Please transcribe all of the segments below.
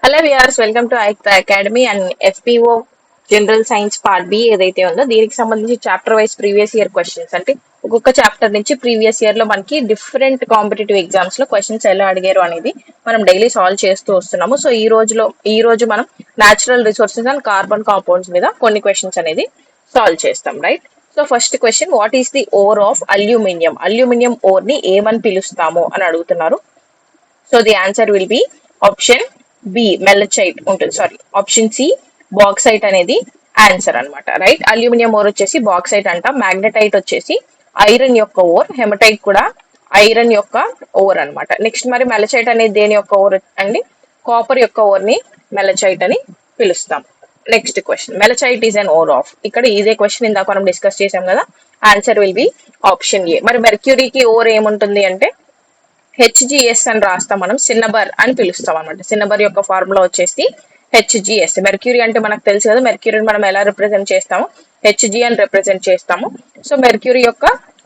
Hello viewers, welcome to Ekta academy and FPO general science part B ఏదైతే ఉందో దీనికి సంబంధించి chapter wise previous year questions అంటే ఒక్కొక్క చాప్టర్ నుంచి ప్రీవియస్ ఇయర్ లో మనకి డిఫరెంట్ కాంపిటేటివ్ ఎగ్జామ్స్ లో క్వశ్చన్స్ ఎలా అడిగారు అనేది మనం డైలీ సాల్వ్ చేస్తూ వస్తున్నాము. సో ఈ రోజు మనం natural resources and carbon compounds మీద కొన్ని క్వశ్చన్స్ అనేది సాల్వ్ చేస్తాం, right? So first question, what is the ore of aluminium? Aluminium ore ని ఏమని పిలుస్తాము అని అడుగుతున్నారు. So the answer will be option B malachite ఉంటుంది, సారీ ఆప్షన్ సి బాక్సైట్ అనేది ఆన్సర్ అన్నమాట, రైట్? అల్యూమినియం ఓర్ వచ్చేసి బాక్సైట్ అంట, మ్యాగ్నెటైట్ వచ్చేసి ఐరన్ యొక్క ఓర్, హెమటైట్ కూడా ఐరన్ యొక్క ఓర్ అన్నమాట. నెక్స్ట్ మరి మెల్లచైట్ అనేది దేని యొక్క ఓర్ అండి? కాపర్ యొక్క ఓర్ ని మెల్లచైట్ అని పిలుస్తాం. Next question, malachite is an ore of. ఇక్కడ ఇదే క్వశ్చన్ ఇందాక మనం డిస్కస్ చేసాం కదా, answer will be option A. మరి మెర్క్యూరీకి ఓర్ ఏముంటుంది అంటే హెచ్జిఎస్ అని రాస్తాం, మనం సిన్నబర్ అని పిలుస్తాం అనమాట. సిన్నబర్ యొక్క ఫార్ములా వచ్చేసి హెచ్జిఎస్. మెర్క్యూరీ అంటే మనకు తెలుసు కదా, మెర్క్యూరీని మనం ఎలా రిప్రజెంట్ చేస్తాము, హెచ్జి అని రిప్రజెంట్ చేస్తాము. సో మెర్క్యూరీ యొక్క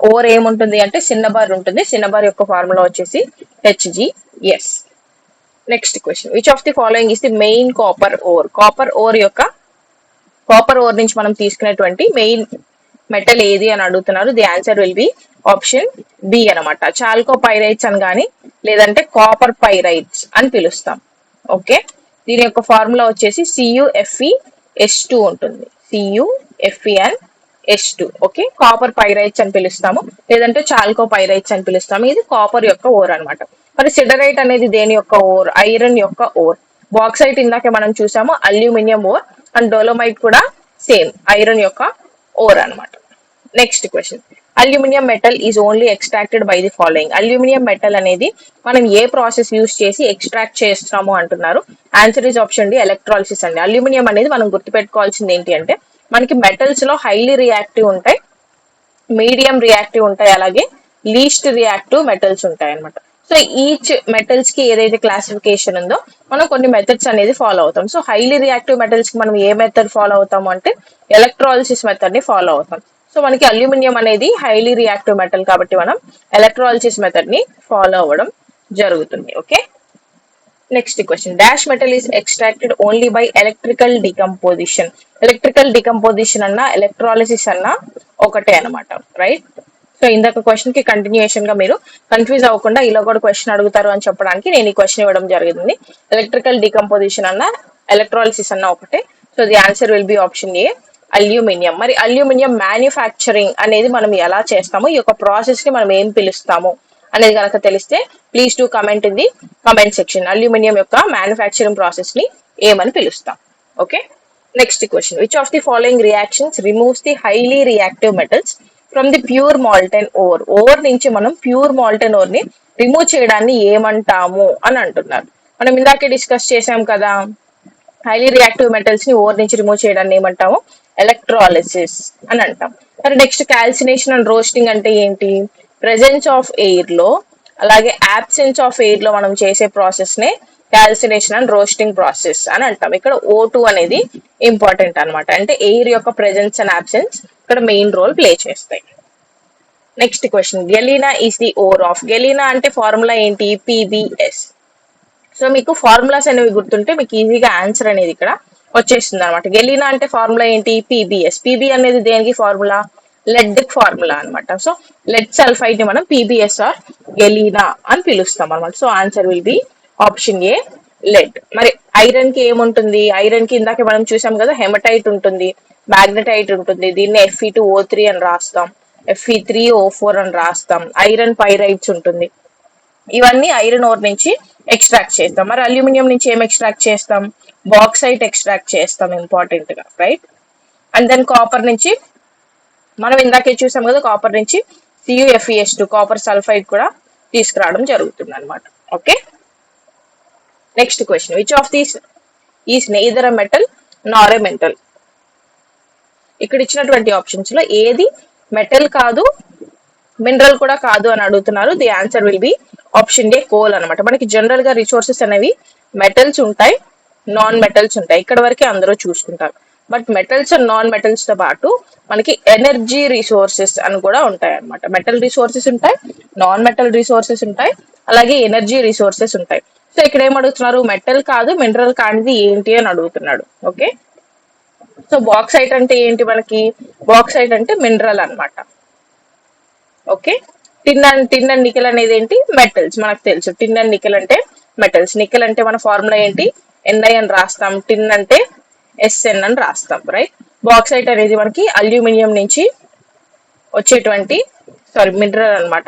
ఓర్ ఏముంటుంది అంటే సిన్నబర్ ఉంటుంది. సిన్నబర్ యొక్క ఫార్ములా వచ్చేసి H G S. Next question, which of the following is the main copper ore? Copper ore నుంచి మనం తీసుకునేటువంటి మెయిన్ మెటల్ ఏది అని అడుగుతున్నారు. The answer will be option B అనమాట. చాల్కో పైరైట్స్ అని కానీ లేదంటే కాపర్ పైరైట్స్ అని పిలుస్తాం. ఓకే, దీని యొక్క ఫార్ములా వచ్చేసి CuFeS2 ఉంటుంది. CuFeS2. ఓకే, కాపర్ పైరైట్స్ అని పిలుస్తాము, లేదంటే చాల్కో పైరైట్స్ అని పిలుస్తాము. ఇది కాపర్ యొక్క ఓర్ అనమాట. మరి సిడరైట్ అనేది దేని యొక్క ఓర్? ఐరన్ యొక్క ఓర్. బాక్సైట్ ఇందాక మనం చూసాము అల్యూమినియం ఓర్, అండ్ డోలోమైట్ కూడా సేమ్ ఐరన్ యొక్క ఓర్ అనమాట. Next question, aluminium metal is only extracted by the following. Aluminium metal అనేది మనం ఏ ప్రాసెస్ యూజ్ చేసి ఎక్స్ట్రాక్ట్ చేస్తున్నాము అంటున్నారు. Answer is option D electrolysis అండి. అల్యూమినియం అనేది మనం గుర్తుపెట్టుకోవాల్సింది ఏంటి అంటే మనకి మెటల్స్ లో హైలీ రియాక్టివ్ ఉంటాయి, మీడియం రియాక్టివ్ ఉంటాయి, అలాగే లీస్ట్ రియాక్టివ్ మెటల్స్ ఉంటాయి అనమాట. సో ఈచ్ మెటల్స్ కి ఏదైతే క్లాసిఫికేషన్ ఉందో మనం కొన్ని మెథడ్స్ అనేది ఫాలో అవుతాం. సో హైలీ రియాక్టివ్ మెటల్స్ కి మనం ఏ మెథడ్ ఫాలో అవుతాము అంటే ఎలక్ట్రాలిసిస్ మెథడ్ ని ఫాలో అవుతాం. సో మనకి అల్యూమినియం అనేది హైలీ రియాక్టివ్ మెటల్ కాబట్టి మనం ఎలక్ట్రాలిసిస్ మెథడ్ ని ఫాలో అవ్వడం జరుగుతుంది. Okay, next question, dash metal is extracted only by electrical decomposition. Electrical decomposition అన్నా ఎలక్ట్రాలిసిస్ అన్నా ఒకటే అనమాట, రైట్? సో ఇందాక క్వశ్చన్ కి కంటిన్యూషన్ గా మీరు కన్ఫ్యూజ్ అవ్వకుండా ఇలా కూడా క్వశ్చన్ అడుగుతారు అని చెప్పడానికి నేను ఈ క్వశ్చన్ ఇవ్వడం జరిగింది. ఎలక్ట్రికల్ డికంపోజిషన్ అన్నా ఎలక్ట్రాలిసిస్ అన్నా ఒకటే. So the answer will be option A aluminium. మరి అల్యూమినియం మ్యానుఫ్యాక్చరింగ్ అనేది మనం ఎలా చేస్తాము, ఈ యొక్క ప్రాసెస్ ని మనం ఏం పిలుస్తాము అనేది కనుక తెలిస్తే please to comment in the comment section. Aluminium యొక్క మ్యానుఫ్యాక్చరింగ్ ప్రాసెస్ ని ఏమని పిలుస్తాం? Okay, next question, which of the following reactions removes the highly reactive metals from the pure molten ore? Ore నుంచి మనం ప్యూర్ మాల్టెన్ ఓర్ ని remove చేయడాన్ని ఏమంటాము అని అంటున్నారు. మనం ఇందాకే డిస్కస్ చేసాం కదా, హైలీ రియాక్టివ్ మెటల్స్ ని ఓర్ నుంచి రిమూవ్ చేయడాన్ని ఏమంటాము? ఎలక్ట్రాలిసిస్ అని అంటాం. మరి నెక్స్ట్ కాల్సినేషన్ అండ్ రోస్టింగ్ అంటే ఏంటి? ప్రెజెన్స్ ఆఫ్ ఎయిర్ లో అలాగే అబ్సెన్స్ ఆఫ్ ఎయిర్ లో మనం చేసే ప్రాసెస్ నే కాల్సినేషన్ అండ్ రోస్టింగ్ ప్రాసెస్ అని అంటాం. ఇక్కడ O2 అనేది ఇంపార్టెంట్ అనమాట, అంటే ఎయిర్ యొక్క ప్రెజెన్స్ అండ్ అబ్సెన్స్ ఇక్కడ మెయిన్ రోల్ ప్లే చేస్తాయి. Next question, galena is the ore of. Galena అంటే ఫార్ములా ఏంటి? PbS. సో మీకు ఫార్ములాస్ అనేవి గుర్తుంటే మీకు ఈజీగా ఆన్సర్ అనేది ఇక్కడ వచ్చేస్తుంది అనమాట. గెలీనా అంటే ఫార్ములా ఏంటి? PbS. PB అనేది దేనికి ఫార్ములా? లెడ్ ఫార్ములా అనమాట. సో లెడ్ సల్ఫైడ్ ని మనం PbS ఆర్ గెలీనా అని పిలుస్తాం అనమాట. So answer will be option A lead. మరి ఐరన్ కి ఏముంటుంది? ఐరన్ కి ఇందాక మనం చూసాం కదా, హెమటైట్ ఉంటుంది, మ్యాగ్నెటైట్ ఉంటుంది. దీన్ని Fe2O3 అని రాస్తాం, Fe3O4 అని రాస్తాం. ఐరన్ పైరైట్స్ ఉంటుంది. ఇవన్నీ ఐరన్ ఓర్ నుంచి ఎక్స్ట్రాక్ట్ చేస్తాం. మరి అల్యూమినియం నుంచి ఏం ఎక్స్ట్రాక్ట్ చేస్తాం? బాక్సైట్ ఎక్స్ట్రాక్ట్ చేస్తాం ఇంపార్టెంట్ గా, రైట్? అండ్ దెన్ కాపర్ నుంచి మనం ఇందాకే చూసాం కదా, కాపర్ నుంచి CuFeS2 కాపర్ సల్ఫైడ్ కూడా తీసుకురావడం జరుగుతుంది అనమాట. Okay, next question, which of these is neither a metal Nar a metal? ఇక్కడ ఇచ్చినటువంటి ఆప్షన్స్ లో ఏది మెటల్ కాదు, మినరల్ కూడా కాదు అని అడుగుతున్నారు. The answer will be option day coal అనమాట. మనకి జనరల్ గా రిసోర్సెస్ అనేవి మెటల్స్ ఉంటాయి, నాన్ మెటల్స్ ఉంటాయి, ఇక్కడ వరకే అందరూ చూసుకుంటారు. But metals and non metals తో పాటు మనకి ఎనర్జీ రిసోర్సెస్ అని కూడా ఉంటాయి అనమాట. మెటల్ రిసోర్సెస్ ఉంటాయి, నాన్ మెటల్ రిసోర్సెస్ ఉంటాయి, అలాగే ఎనర్జీ రిసోర్సెస్ ఉంటాయి. సో ఇక్కడ ఏం అడుగుతున్నారు, మెటల్ కాదు మినరల్ కానిది ఏంటి అని అడుగుతున్నాడు. ఓకే, సో బాక్సైట్ అంటే ఏంటి మనకి, బాక్సైట్ అంటే మినరల్ అన్నమాట. ఓకే, టిన్ అండ్ నికెల్ అనేది ఏంటి, మెటల్స్. మనకు తెలుసు టిన్ అండ్ నికెల్ అంటే మెటల్స్. నికెల్ అంటే మన ఫార్ములా ఏంటి, Ni అని రాస్తాం, టిన్ అంటే Sn అని రాస్తాం, రైట్. బాక్సైట్ అనేది మనకి అల్యూమినియం నుంచి వచ్చేటువంటి మినరల్ అన్నమాట.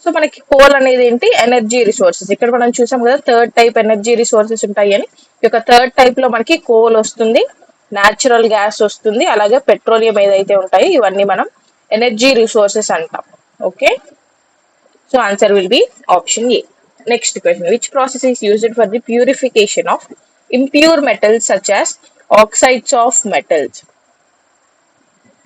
సో మనకి కోల్ అనేది ఏంటి, ఎనర్జీ రిసోర్సెస్. ఇక్కడ మనం చూసాం కదా థర్డ్ టైప్ ఎనర్జీ రిసోర్సెస్ ఉంటాయి అని. ఈ యొక్క థర్డ్ టైప్ లో మనకి కోల్ వస్తుంది, న్యాచురల్ గ్యాస్ వస్తుంది, అలాగే పెట్రోలియం ఏదైతే ఉంటాయో ఇవన్నీ మనం ఎనర్జీ రిసోర్సెస్ అంటాం. Okay, so answer will be option A. Next question, which process is used for the purification of impure metals such as oxides of metals.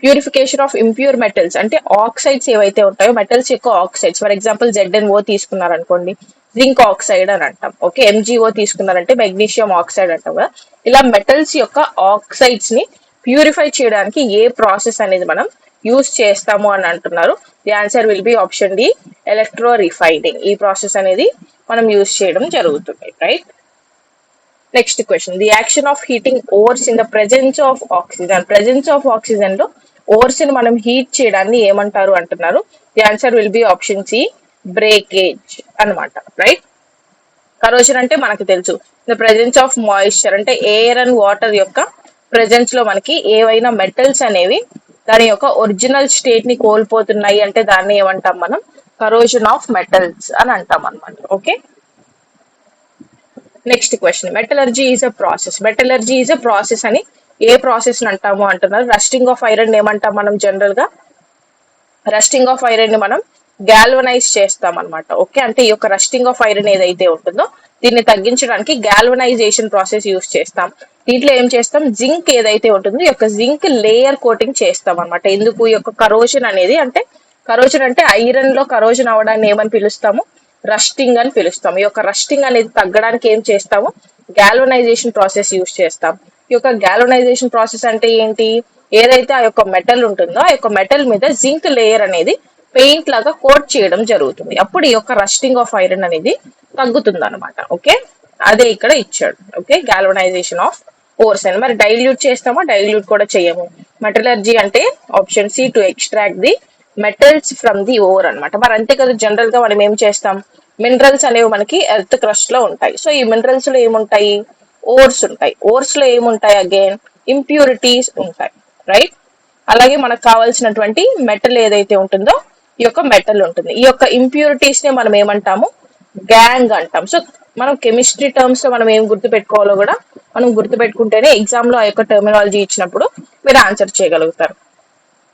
Purification of impure metals అంటే oxides ఏవైతే ఉంటాయో metals యొక్క oxides. For example ZnO తీసుకున్నారనుకోండి, zinc oxide అని అంటాం. Okay, MgO తీసుకున్నారంటే magnesium oxide అంటాం కదా. ఇలా మెటల్స్ యొక్క ఆక్సైడ్స్ ని ప్యూరిఫై చేయడానికి ఏ ప్రాసెస్ అనేది మనం యూజ్ చేస్తాము అని అంటున్నారు. The answer will be option D, electro refining. ఈ ప్రాసెస్ అనేది మనం యూజ్ చేయడం జరుగుతుంది, right. Next question, the action of heating ores in the presence of oxygen. Presence of oxygen లో ఓర్స్ ని మనం హీట్ చేయడాన్ని ఏమంటారు అంటున్నారు. The answer will be option C, breakage అన్నమాట, రైట్. కరోజన్ అంటే మనకు తెలుసు ద ప్రెజెన్స్ ఆఫ్ మాయిశ్చర్, అంటే ఎయిర్ అండ్ వాటర్ యొక్క ప్రెజెన్స్ లో మనకి ఏవైనా మెటల్స్ అనేవి దాని యొక్క ఒరిజినల్ స్టేట్ ని కోల్పోతున్నాయి అంటే దాన్ని ఏమంటాం మనం, కరోజన్ ఆఫ్ మెటల్స్ అని అంటాం అనమాట. Okay, next question, metallurgy is a process. Metallurgy is a process అని ఏ ప్రాసెస్ అంటాము అంటున్నారు. రస్టింగ్ ఆఫ్ ఐరన్ ఏమంటాం మనం జనరల్ గా, రస్టింగ్ ఆఫ్ ఐరన్ ని మనం గాల్వనైజ్ చేస్తాం అనమాట. ఓకే, అంటే ఈ యొక్క రస్టింగ్ ఆఫ్ ఐరన్ ఏదైతే ఉంటుందో దీన్ని తగ్గించడానికి గాల్వనైజేషన్ ప్రాసెస్ యూస్ చేస్తాం. దీంట్లో ఏం చేస్తాం, జింక్ ఏదైతే ఉంటుందో ఈ యొక్క జింక్ లేయర్ కోటింగ్ చేస్తాం అనమాట. ఎందుకు, ఈ యొక్క కరోజన్ అనేది, అంటే కరోజన్ అంటే ఐరన్ లో కరోజన్ అవడాన్ని ఏమని పిలుస్తాము, రస్టింగ్ అని పిలుస్తాం. ఈ యొక్క రస్టింగ్ అనేది తగ్గడానికి ఏం చేస్తాము, గాల్వనైజేషన్ ప్రాసెస్ యూస్ చేస్తాం. ఈ యొక్క గాల్వనైజేషన్ ప్రాసెస్ అంటే ఏంటి, ఏదైతే ఆ యొక్క మెటల్ ఉంటుందో ఆ యొక్క మెటల్ మీద జింక్ లేయర్ అనేది పెయింట్ లాగా కోట్ చేయడం జరుగుతుంది. అప్పుడు ఈ యొక్క రస్టింగ్ ఆఫ్ ఐరన్ అనేది తగ్గుతుంది అనమాట. ఓకే, అదే ఇక్కడ ఇచ్చాడు. ఓకే, గాల్వనైజేషన్ ఆఫ్ ఓర్స్ అని. మరి డైల్యూట్ చేస్తామా, డైల్యూట్ కూడా చేయము. మెటలర్జీ అంటే option C, to extract the metals from the ore అనమాట. మరి అంతే కదా, జనరల్ గా మనం ఏం చేస్తాం, మినరల్స్ అనేవి మనకి ఎర్త్ క్రస్ట్ లో ఉంటాయి. సో ఈ మినరల్స్ లో ఏముంటాయి, ఓర్స్ ఉంటాయి. ఓర్స్ లో ఏముంటాయి, అగైన్ ఇంప్యూరిటీస్ ఉంటాయి, రైట్. అలాగే మనకు కావాల్సినటువంటి మెటల్ ఏదైతే ఉంటుందో ఈ యొక్క మెటల్ ఉంటుంది. ఈ యొక్క ఇంప్యూరిటీస్ ని మనం ఏమంటాము, గ్యాంగ్ అంటాం. సో మనం కెమిస్ట్రీ టర్మ్స్ లో మనం ఏం గుర్తు పెట్టుకోవాలో కూడా మనం గుర్తు పెట్టుకుంటేనే ఎగ్జామ్ లో ఆ యొక్క టర్మినాలజీ ఇచ్చినప్పుడు మీరు ఆన్సర్ చేయగలుగుతారు.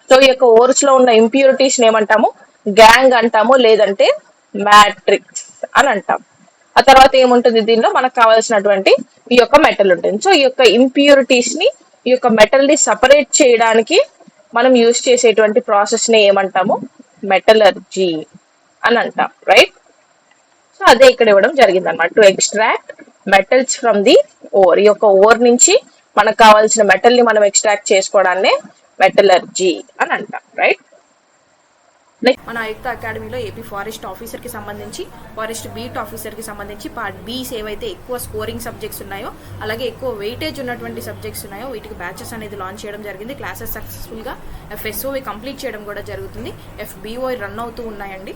సో ఈ యొక్క ఓర్స్ లో ఉన్న ఇంప్యూరిటీస్ ని ఏమంటాము, గ్యాంగ్ అంటాము, లేదంటే మ్యాట్రిక్స్ అని అంటాం. ఆ తర్వాత ఏముంటుంది, దీనిలో మనకు కావాల్సినటువంటి ఈ యొక్క మెటల్ ఉంటుంది. సో ఈ యొక్క ఇంప్యూరిటీస్ ని, ఈ యొక్క మెటల్ ని సపరేట్ చేయడానికి మనం యూజ్ చేసేటువంటి ప్రాసెస్ ని ఏమంటాము, మెటలర్జీ అని అంటాం, రైట్. సో అదే ఇక్కడ ఇవ్వడం జరిగింది అనమాట, to extract metals from the ore. ఈ యొక్క ఓర్ నుంచి మనకు కావాల్సిన మెటల్ ని మనం ఎక్స్ట్రాక్ట్ చేసుకోవడాన్ని మెటలర్జీ అని అంటాం, రైట్. మన ఆయుక్త అకాడమీలో ఏపీ ఫారెస్ట్ ఆఫీసర్ కి సంబంధించి, ఫారెస్ట్ బీట్ ఆఫీసర్ కి సంబంధించి పార్ట్ బీస్ ఏవైతే ఎక్కువ స్కోరింగ్ సబ్జెక్ట్స్ ఉన్నాయో, అలాగే ఎక్కువ వెయిటేజ్ ఉన్నటువంటి సబ్జెక్ట్స్ ఉన్నాయో వీటికి బ్యాచెస్ అనేది లాంచ్ చేయడం జరిగింది. క్లాసెస్ సక్సెస్ఫుల్ గా FSOవి కంప్లీట్ చేయడం కూడా జరుగుతుంది. FBO రన్ అవుతూ ఉన్నాయండి.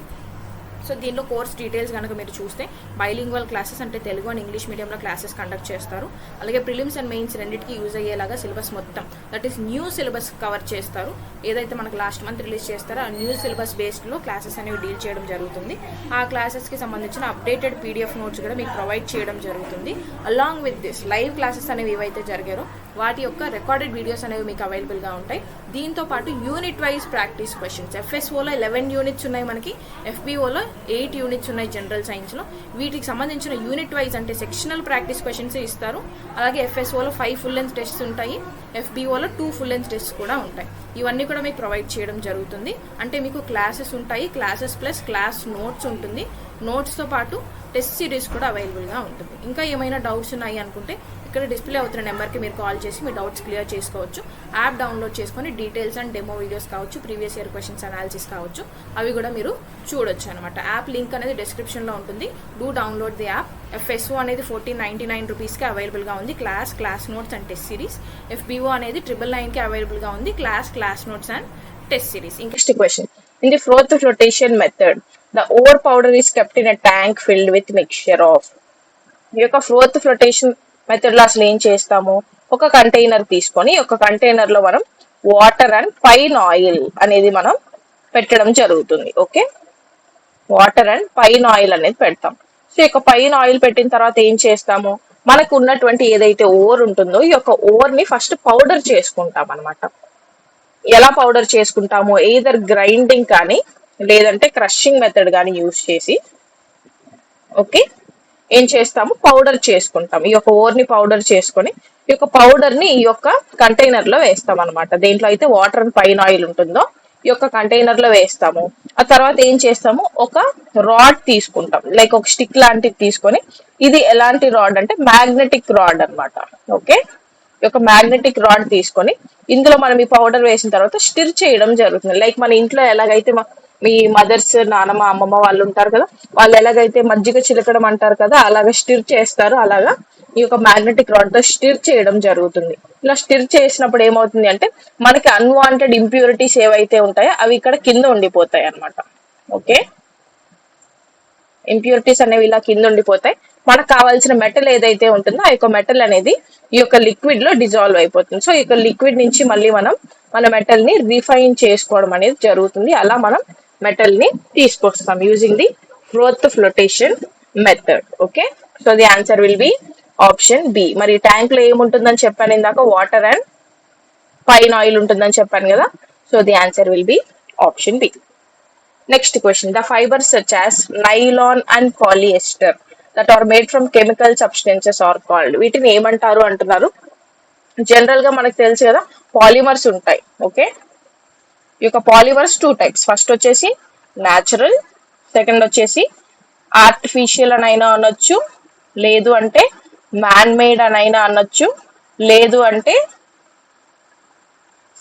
సో దీనిలో కోర్స్ డీటెయిల్స్ కనుక మీరు చూస్తే బైలింగ్వల్ క్లాసెస్, అంటే తెలుగు అండ్ ఇంగ్లీష్ మీడియంలో క్లాసెస్ కండక్ట్ చేస్తారు. అలాగే ప్రిలిమ్స్ అండ్ మెయిన్స్ రెండింటికి యూజ్ అయ్యేలాగా సిలబస్ మొత్తం, that is new syllabus cover చేస్తారు. ఏదైతే మనకు లాస్ట్ మంత్ రిలీజ్ చేస్తారో ఆ న్యూ సిలబస్ బేస్డ్లో క్లాసెస్ అనేవి డీల్ చేయడం జరుగుతుంది. ఆ క్లాసెస్కి సంబంధించిన అప్డేటెడ్ PDF నోట్స్ కూడా మీకు ప్రొవైడ్ చేయడం జరుగుతుంది. Along with this live classes అనేవి ఏవైతే జరిగారో వాటి యొక్క రికార్డెడ్ వీడియోస్ అనేవి మీకు అవైలబుల్గా ఉంటాయి. దీంతో పాటు యూనిట్ వైజ్ ప్రాక్టీస్ క్వశ్చన్స్, FSOలో 11 యూనిట్స్ ఉన్నాయి మనకి, FBOలో 8 యూనిట్స్ ఉన్నాయి జనరల్ సైన్స్లో. వీటికి సంబంధించిన యూనిట్ వైజ్ అంటే సెక్షనల్ ప్రాక్టీస్ క్వశ్చన్స్ ఇస్తారు. అలాగే FSOలో 5 ఫుల్ లెంత్ టెస్ట్స్ ఉంటాయి, FBOలో 2 ఫుల్ లెంత్ టెస్ట్స్ కూడా ఉంటాయి. ఇవన్నీ కూడా మీకు ప్రొవైడ్ చేయడం జరుగుతుంది. అంటే మీకు క్లాసెస్ ఉంటాయి, క్లాసెస్ ప్లస్ క్లాస్ నోట్స్ ఉంటుంది. నోట్స్తో పాటు టెస్ట్ సిరీస్ కూడా అవైలబుల్గా ఉంటుంది. ఇంకా ఏమైనా డౌట్స్ ఉన్నాయి అనుకుంటే ఇక్కడ డిస్ప్లే అవుతున్న నెంబర్కి మీరు కాల్ చేసి మీ డౌట్స్ క్లియర్ చేసుకోవచ్చు. యాప్ డౌన్లోడ్ చేసుకొని డీటెయిల్స్ అండ్ డెమో వీడియోస్ కావచ్చు, ప్రీవియస్ ఇయర్ క్వశ్చన్స్ అనాలిసిస్ కావచ్చు, అవి కూడా మీరు చూడొచ్చు అనమాట. యాప్ లింక్ అనేది డిస్క్రిప్షన్లో ఉంటుంది. Do download the app. FSO అనేది 1499 రూపీస్కి అవైలబుల్గా ఉంది, class notes and test series. FBO అనేది 999కి అవైలబుల్గా ఉంది, class notes and test series. Next question. In the froth flotation method, the ore powder is kept in a tank filled with mixture of. ఈ యొక్క froth flotation method లో అసలు ఏం చేస్తాము, ఒక కంటైనర్ తీసుకొని ఒక కంటైనర్ లో మనం వాటర్ అండ్ పైన్ ఆయిల్ అనేది మనం పెట్టడం జరుగుతుంది. Okay, water and pine oil అనేది పెడతాం. సో ఈ యొక్క పైన్ ఆయిల్ పెట్టిన తర్వాత ఏం చేస్తాము, మనకు ఉన్నటువంటి ఏదైతే ఓర్ ఉంటుందో ఈ యొక్క ఓర్ ని ఫస్ట్ పౌడర్ చేసుకుంటాం అనమాట. ఎలా పౌడర్ చేసుకుంటాము, ఎయిదర్ గ్రైండింగ్ కానీ లేదంటే క్రషింగ్ మెథడ్ కానీ యూజ్ చేసి ఓకే ఏం చేస్తాము, పౌడర్ చేసుకుంటాం. ఈ యొక్క ఓర్ ని పౌడర్ చేసుకొని ఈ యొక్క పౌడర్ ని ఈ యొక్క కంటైనర్ లో వేస్తాం అనమాట. దేంట్లో అయితే వాటర్ అండ్ పైన్ ఆయిల్ ఉంటుందో ఈ యొక్క కంటైనర్ లో వేస్తాము. ఆ తర్వాత ఏం చేస్తాము, ఒక రాడ్ తీసుకుంటాం, లైక్ ఒక స్టిక్ లాంటిది తీసుకొని, ఇది ఎలాంటి రాడ్ అంటే మ్యాగ్నెటిక్ రాడ్ అనమాట. ఓకే, ఈ యొక్క మ్యాగ్నెటిక్ రాడ్ తీసుకొని ఇందులో మనం ఈ పౌడర్ వేసిన తర్వాత స్టిర్ చేయడం జరుగుతుంది. లైక్ మన ఇంట్లో ఎలాగైతే మీ మదర్స్, నానమ్మ, అమ్మమ్మ వాళ్ళు ఉంటారు కదా, వాళ్ళు ఎలాగైతే మజ్జిగ చిలకడం అంటారు కదా, అలాగా స్టిర్ చేస్తారు. అలాగా ఈ యొక్క మ్యాగ్నెటిక్ రాడ్ తో స్టిర్ చేయడం జరుగుతుంది. ఇలా స్టిర్ చేసినప్పుడు ఏమవుతుంది అంటే మనకి అన్వాంటెడ్ ఇంప్యూరిటీస్ ఏవైతే ఉంటాయో అవి ఇక్కడ కింద ఉండిపోతాయి అన్నమాట. ఓకే, ఇంప్యూరిటీస్ అనేవి ఇలా కింద ఉండిపోతాయి. మనకు కావాల్సిన మెటల్ ఏదైతే ఉంటుందో ఆ యొక్క మెటల్ అనేది ఈ యొక్క లిక్విడ్ లో డిజాల్వ్ అయిపోతుంది. సో ఈ యొక్క లిక్విడ్ నుంచి మళ్ళీ మనం మన మెటల్ ని రిఫైన్ చేసుకోవడం అనేది జరుగుతుంది. అలా మనం మెటల్ ని తీసుకొస్తాం using the froth flotation method. Okay, so the answer will be option B. మరి ట్యాంక్ లో ఏముంటుందని చెప్పాను ఇందాక, వాటర్ అండ్ పైన్ ఆయిల్ ఉంటుందని చెప్పాను కదా. So the answer will be option B. Next question. The fibres such as nylon and polyester that are made from chemical substances are called. వీటిని ఏమంటారు అంటున్నారు. జనరల్ గా మనకు తెలుసు కదా, పాలిమర్స్ ఉంటాయి. ఓకే, ఈ యొక్క పాలిమర్స్ 2 types. ఫస్ట్ వచ్చేసి న్యాచురల్, సెకండ్ వచ్చేసి ఆర్టిఫిషియల్ అనైనా అనొచ్చు, లేదు అంటే మ్యాన్ మేడ్ అనైనా అనొచ్చు, లేదు అంటే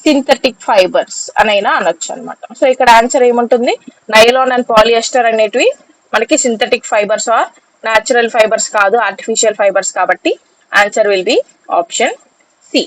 సింథటిక్ ఫైబర్స్ అనైనా అనొచ్చు అనమాట. సో ఇక్కడ ఆన్సర్ ఏముంటుంది, నైలాన్ అండ్ పాలియస్టర్ అనేటివి మనకి synthetic fibres or natural fibres కాదు, ఆర్టిఫిషియల్ ఫైబర్స్. కాబట్టి answer will be option C.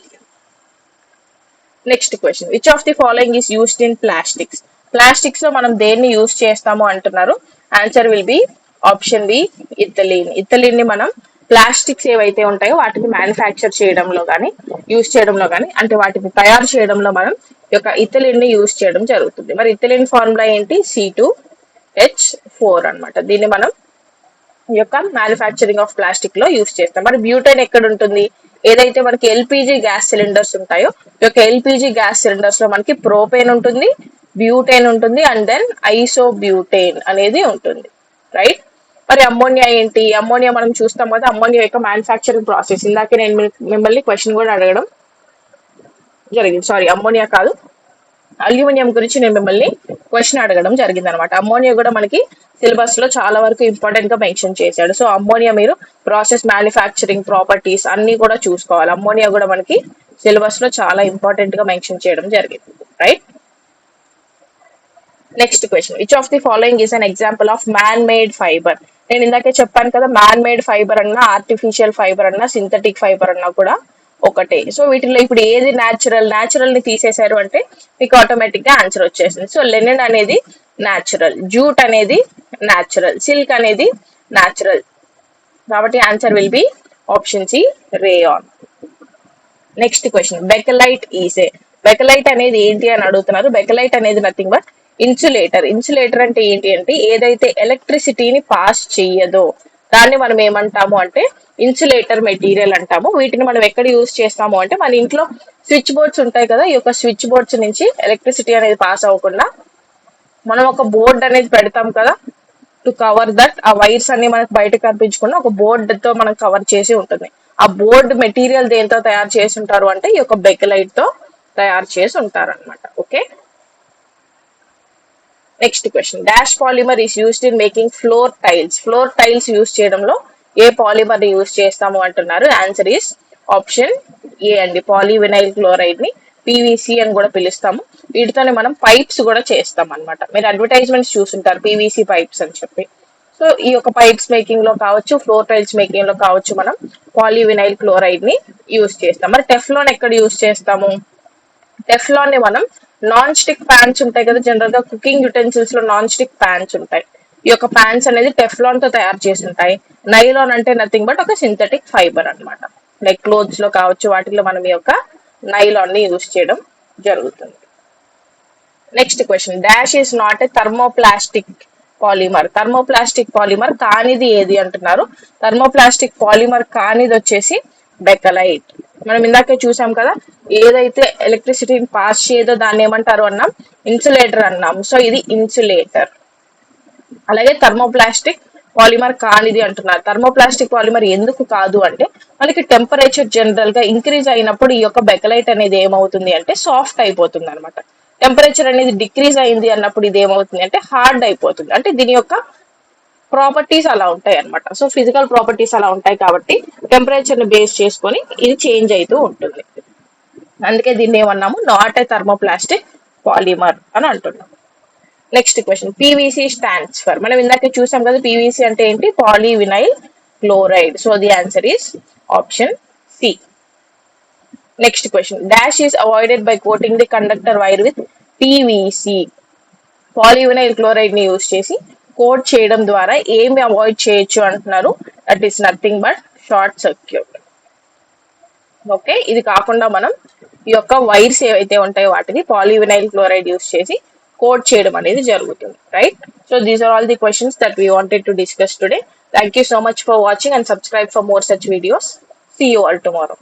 Next question. Which of the following is used in plastics. Plastics లో మనం దేన్ని యూజ్ చేస్తాము అంటున్నారు. Answer will be option B, ethylene. Ethylene ని మనం plastics ఏవైతే ఉంటాయో వాటిని మ్యానుఫ్యాక్చర్ చేయడంలో కానీ యూజ్ చేయడంలో కానీ, అంటే వాటిని తయారు చేయడంలో మనం ఈ యొక్క ఇథిలీన్ ని యూజ్ చేయడం జరుగుతుంది. మరి ఇథిలీన్ ఫార్ములా ఏంటి, C2H4 అన్నమాట. దీన్ని మనం ఈ యొక్క మ్యానుఫ్యాక్చరింగ్ ఆఫ్ ప్లాస్టిక్ లో యూజ్ చేస్తాం. మరి బ్యూటైన్ ఎక్కడ ఉంటుంది, ఏదైతే మనకి ఎల్పిజి గ్యాస్ సిలిండర్స్ ఉంటాయో ఈ యొక్క ఎల్పిజి గ్యాస్ సిలిండర్స్ లో మనకి ప్రోపేన్ ఉంటుంది, బ్యూటైన్ ఉంటుంది, అండ్ దెన్ ఐసోబ్యూటేన్ అనేది ఉంటుంది. రైట్. మరి అమ్మోనియా ఏంటి, అమ్మోనియా మనం చూస్తాం కదా, అమ్మోనియా యొక్క మ్యానుఫ్యాక్చరింగ్ ప్రాసెస్. ఇందాకే నేను మిమ్మల్ని క్వశ్చన్ కూడా అడగడం జరిగింది. సారీ, అమ్మోనియా కాదు, అల్యూమినియం గురించి నేను మిమ్మల్ని క్వశ్చన్ అడగడం జరిగింది అనమాట. అమ్మోనియా కూడా మనకి సిలబస్ లో చాలా వరకు ఇంపార్టెంట్ గా మెన్షన్ చేశాడు. సో అమ్మోనియా మీరు ప్రాసెస్, మ్యానుఫ్యాక్చరింగ్, ప్రాపర్టీస్ అన్ని కూడా చూసుకోవాలి. అమ్మోనియా కూడా మనకి సిలబస్ లో చాలా ఇంపార్టెంట్ గా మెన్షన్ చేయడం జరిగింది. Right. Next question. Which of the following is an example of man made fibre. నేను ఇందాకే చెప్పాను కదా, మ్యాన్ మేడ్ ఫైబర్ అన్నా, ఆర్టిఫిషియల్ ఫైబర్ అన్నా, సింథటిక్ ఫైబర్ అన్నా కూడా ఒకటే. సో వీటిలో ఇప్పుడు ఏది న్యాచురల్ ని తీసేశారు అంటే మీకు ఆటోమేటిక్ గా ఆన్సర్ వచ్చేసింది. సో లెనిన్ అనేది న్యాచురల్, జూట్ అనేది న్యాచురల్, సిల్క్ అనేది న్యాచురల్. కాబట్టి answer will be option C, rayon. Next question. Bakelite is. Bakelite అనేది ఏంటి అని అడుగుతున్నారు. బెకలైట్ అనేది నథింగ్ బట్ ఇన్సులేటర్. ఇన్సులేటర్ అంటే ఏంటి అంటే ఏదైతే ఎలక్ట్రిసిటీని పాస్ చెయ్యదో దాన్ని మనం ఏమంటాము అంటే ఇన్సులేటర్ మెటీరియల్ అంటాము. వీటిని మనం ఎక్కడ యూజ్ చేస్తాము అంటే మన ఇంట్లో స్విచ్ బోర్డ్స్ ఉంటాయి కదా, ఈ యొక్క స్విచ్ బోర్డ్స్ నుంచి ఎలక్ట్రిసిటీ అనేది పాస్ అవ్వకుండా మనం ఒక బోర్డ్ అనేది పెడతాం కదా, టు కవర్ దట్. ఆ వైర్స్ అన్ని మనకు బయట కనిపించకుండా ఒక బోర్డ్ తో మనం కవర్ చేసి ఉంటుంది. ఆ బోర్డ్ మెటీరియల్ దేంతో తయారు చేసి ఉంటారు అంటే ఈ యొక్క బెకలైట్ తో తయారు చేసి ఉంటారు అనమాట. Okay. Next question, dash polymer is used in making floor tiles. Floor tiles use చేయడంలో ఏ పాలిమర్ ని యూస్ చేస్తాము అంటున్నారు. ఆన్సర్ ఈస్ ఆప్షన్ ఏ అండి, పాలీవినైల్ క్లోరైడ్ ని పీవీసీ అని కూడా పిలుస్తాము. వీటితోనే మనం పైప్స్ కూడా చేస్తాం అన్నమాట. మీరు అడ్వర్టైజ్మెంట్స్ చూస్తుంటారు పీవీసీ పైప్స్ అని చెప్పి. సో ఈ యొక్క పైప్స్ మేకింగ్ లో కావచ్చు, ఫ్లోర్ టైల్స్ మేకింగ్ లో కావచ్చు, మనం పాలీవినైల్ క్లోరైడ్ ని యూస్ చేస్తాం. మరి టెఫ్లాన్ ఎక్కడ యూస్ చేస్తాము? టెఫ్లాన్ ని మనం నాన్ స్టిక్ ప్యాన్స్ ఉంటాయి కదా, జనరల్ గా కుకింగ్ యుటెన్సిల్స్ లో నాన్ స్టిక్ ప్యాన్స్ ఉంటాయి. ఈ యొక్క ప్యాన్స్ అనేది టెఫ్లాన్ తో తయారు చేసి ఉంటాయి. నైలాన్ అంటే నథింగ్ బట్ ఒక సింథటిక్ ఫైబర్ అన్నమాట. లైక్ క్లోత్స్ లో కావచ్చు, వాటిలో మనం ఈ యొక్క నైలాన్ ని యూస్ చేయడం జరుగుతుంది. Next question, dash is not a thermoplastic polymer. Thermoplastic polymer కానిది ఏది అంటున్నారు. థర్మోప్లాస్టిక్ పాలిమర్ కానిది వచ్చేసి బెకలైట్. మనం ఇందాకే చూసాం కదా, ఏదైతే ఎలక్ట్రిసిటీని పాస్ చేయదో దాన్ని ఏమంటారు అన్నాం, ఇన్సులేటర్ అన్నాం. సో ఇది ఇన్సులేటర్. అలాగే థర్మోప్లాస్టిక్ పాలిమర్ కానిది అంటున్నారు. థర్మోప్లాస్టిక్ పాలిమర్ ఎందుకు కాదు అంటే, మనకి టెంపరేచర్ జనరల్ గా ఇంక్రీజ్ అయినప్పుడు ఈ యొక్క బెకలైట్ అనేది ఏమవుతుంది అంటే సాఫ్ట్ అయిపోతుంది అనమాట. టెంపరేచర్ అనేది డిక్రీజ్ అయింది అన్నప్పుడు ఇది ఏమవుతుంది అంటే హార్డ్ అయిపోతుంది. అంటే దీని యొక్క ప్రాపర్టీస్ అలా ఉంటాయి అనమాట. సో ఫిజికల్ ప్రాపర్టీస్ అలా ఉంటాయి కాబట్టి టెంపరేచర్ ని బేస్ చేసుకొని ఇది చేంజ్ అవుతూ ఉంటుంది. అందుకే దీన్ని ఏమన్నాము, నాట్ ఏ థర్మోప్లాస్టిక్ పాలిమర్ అని అంటున్నాం. Next question, PVC stands for. మనం ఇందాక చూసాం కదా పీవీసీ అంటే ఏంటి, polyvinyl chloride. So the answer is option C. Next question, dash is avoided by coating the conductor wire with PVC. Polyvinyl chloride ని use చేసి కోట్ చేయడం ద్వారా ఏమి అవాయిడ్ చేయొచ్చు అంటున్నారు. That is nothing but short circuit. Okay, ఇది కాకుండా మనం ఈ యొక్క వైర్స్ ఏవైతే ఉంటాయో వాటిని పాలీవినైల్ క్లోరైడ్ యూస్ చేసి కోట్ చేయడం అనేది జరుగుతుంది. Right. So these are all the questions that we wanted to discuss today. Thank you so much for watching and subscribe for more such videos. See you all tomorrow.